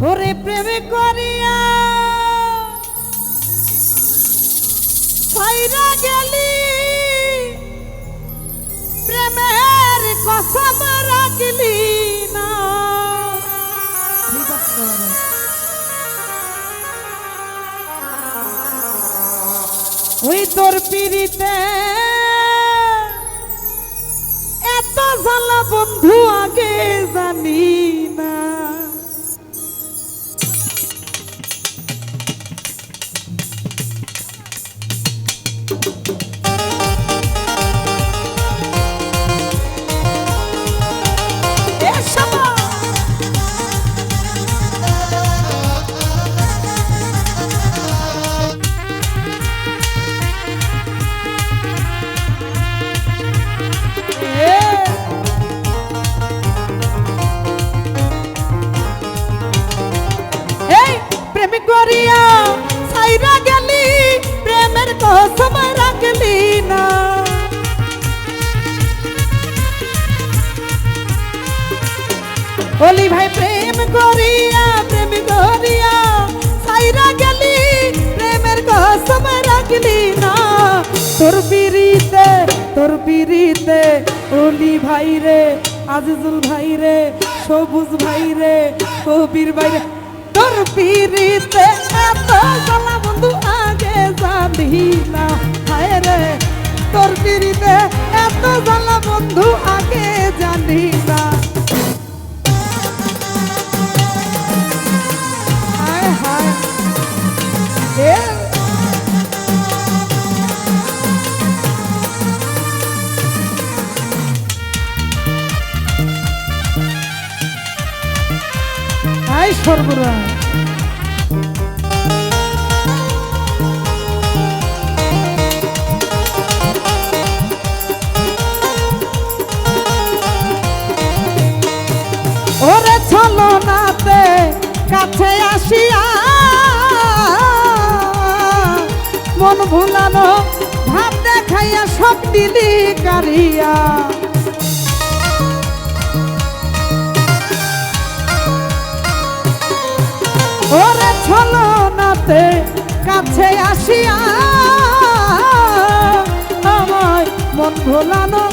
ওরে প্রেমে করিয়া ছাইরা গেলি প্রেমের কসম রাখলি না। ওই তোর পিড়িতে এত জ্বালা বন্ধু আগে জানি না। করিয়া ছাইরা গেলি প্রেমের কসম রাখলি না। বলি ভাই প্রেম করিয়া ছাইরা গেলি প্রেমের কসম রাখলি না। তোর পিড়িতে অলি ভাই রে, আজিজুল ভাই রে, সবুজ ভাই রে, কবির ভাই রে, তোর পিড়িতে এত জ্বালা বন্ধু আগে জানি না। হায় রে তোর পিড়িতে এত জ্বালা বন্ধু আগে জানি না। হায় হায় হায় সর্বনাশ। ওরে চলো নাতে কাছে আসিয়া মন ভুলানো ভাব দেখাইয়া সব দিলি কারিয়া। ওরে চলো নাতে কাছে আসিয়া আমায় মন ভোলানো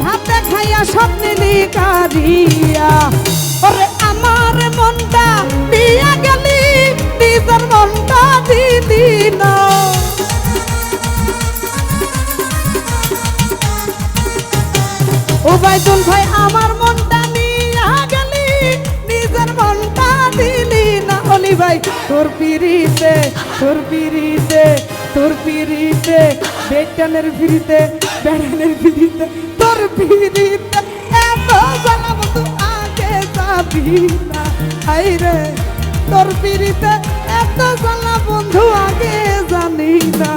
ভাব দেখাইয়া সব দিলি কারিয়া। ওরে আমার মনটা দিয়া গেলি নিজের মনটা দিলি না। ও বাইদুল ভাই আমার মনটা নিয়া গেলি নিজের মনটা দিলি না। অলি ভাই তোর পিড়িতে বেটানের পিড়িতে বেড়ানের পিড়িতে তোর পিড়িতে এত জ্বালা বন্ধু আগে যাবি না। হাই রে তোর পিড়িতে এত জ্বালা বন্ধু আগে জানি না।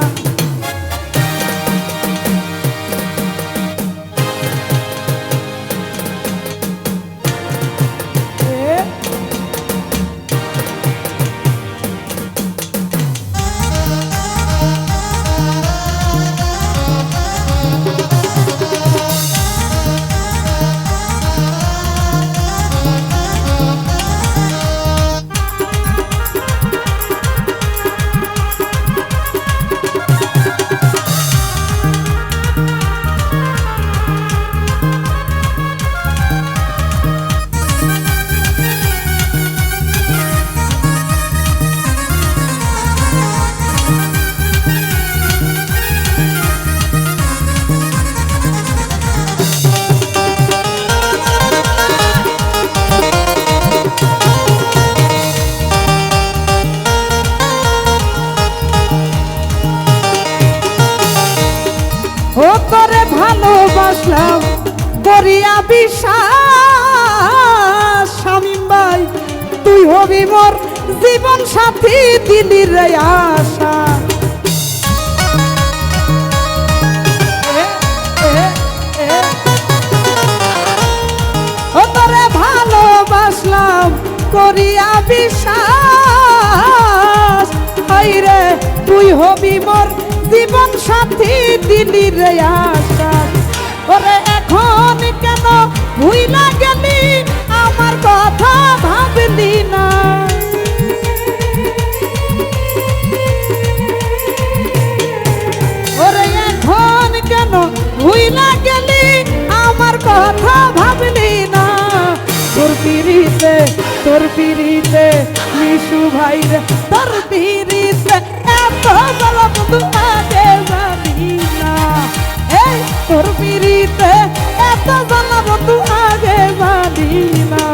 ও তোরে ভালোবাসলাম করিয়া বিশ্বাস শামীম ভাই তুই হবি মোর জীবন সাথী দিলি রে আশা। ও তোরে ভালোবাসলাম করিয়া বিশ্বাস হায় রে তুই হবি মোর জীবন সাথী দিলি রে আশা। ওরে এখন কেন ভুইলা গেলি আমার কথা ভাবলি না। তোর পিড়িতে মিশু ভাই রে তোর পিড়িতে এত জ্বালা বন্ধু আগে জানি না এই তোর পিড়িতে এত জ্বালা বন্ধু আগে জানি না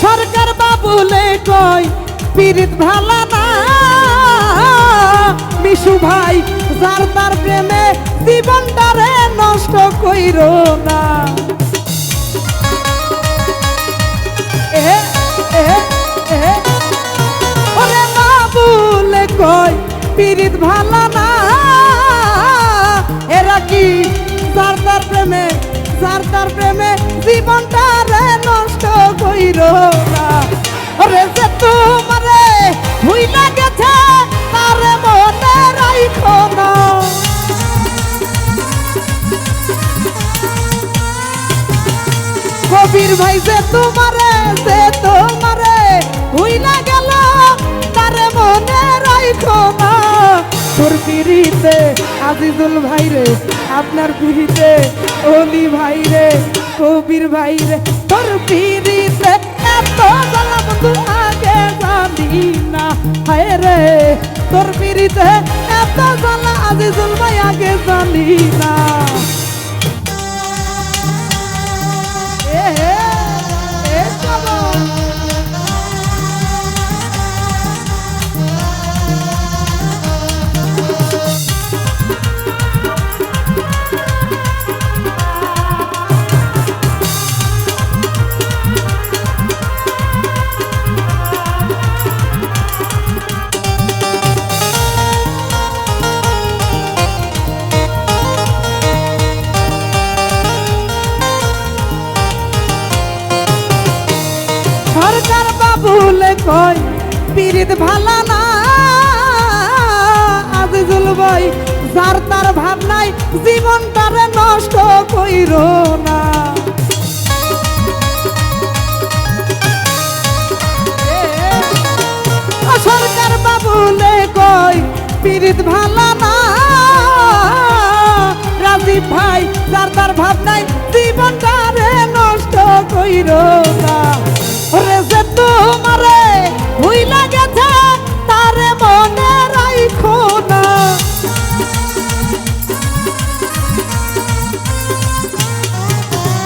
সরকার বাবুলে কই পীড়িত ভালা না মিশু ভাই যার তার প্রেমে জীবনটারে নষ্ট কইরো না ওরে বাবুলে কই পীড়িত ভালা না এরা কি যার তার প্রেমে জীবনটারে নষ্ট কইরো না ওরে যে তোমারে ভুইলা গেছে তার মনে রাইখো না কবির ভাই যে তোমারে ভুইলা গেল তার মনে রাইখো না তোর পিড়িতে আজিজুল ভাই রে আপনার পিড়িতে অলি ভাই রে কবির ভাই রে তোর পিড়িতে এত জ্বালা বন্ধু আগে জানি না হায় রে তোর পিড়িতে এত জ্বালা আজিজুল ভাই আগে জানি না সরকার বাবুলে কই পীড়িত ভালা না আজিজুল ভাই যার তার ভাবনাই জীবনটারে নষ্ট কইরো না সরকার বাবুলে কই পীড়িত ভালা না রাজীব ভাই যার তার ভাবনাই জীবনটারে নষ্ট কইরো না ওরে যে তোমারে ভুইলা গেছে তারে মনে রাইখো না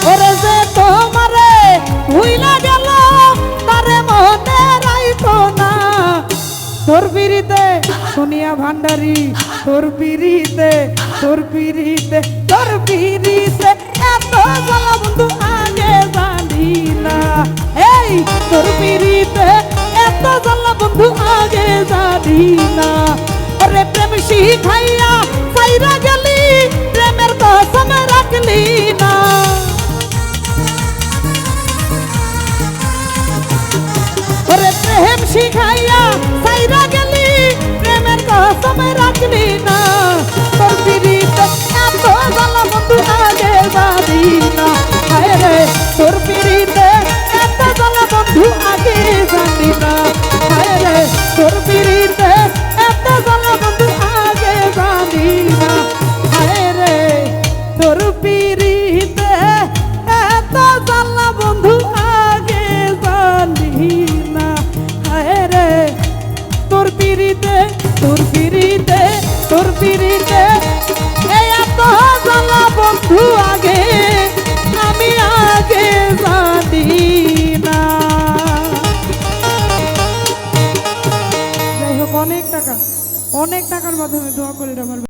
ওরে যে তোমারে ভুইলা গেল তারে মনে রাইখো না তোর পিড়িতে সোনিয়া ভান্ডারি তোর পিড়িতে এত জ্বালা বন্ধু আগে জানি না এই তোর পিড়িতে এত জ্বালা বন্ধু আগে জানি না ওরে প্রেম শিখাইয়া সাইরা গেলি প্রেমের কসম রাখলি না ওরে প্রেম শিখাইয়া সাইরা গেলি প্রেমের কসম রাখলি না তোর পিড়িতে এত জ্বালা বন্ধু আগে জানি না হায় রে তোর পিড়িতে এত জ্বালা বন্ধু আগে জানি না হায় রে তোর পিড়িতে এত জ্বালা বন্ধু আগে জানি না হায় রে তোর পিড়িতে এত জ্বালা বন্ধু আগে জানি না হায় রে তোর পিড়িতে এই এত জ্বালা বন্ধু আগে আমি আগে জানি না যাই হোক অনেক টাকার মাধ্যমে দোয়া করে আমার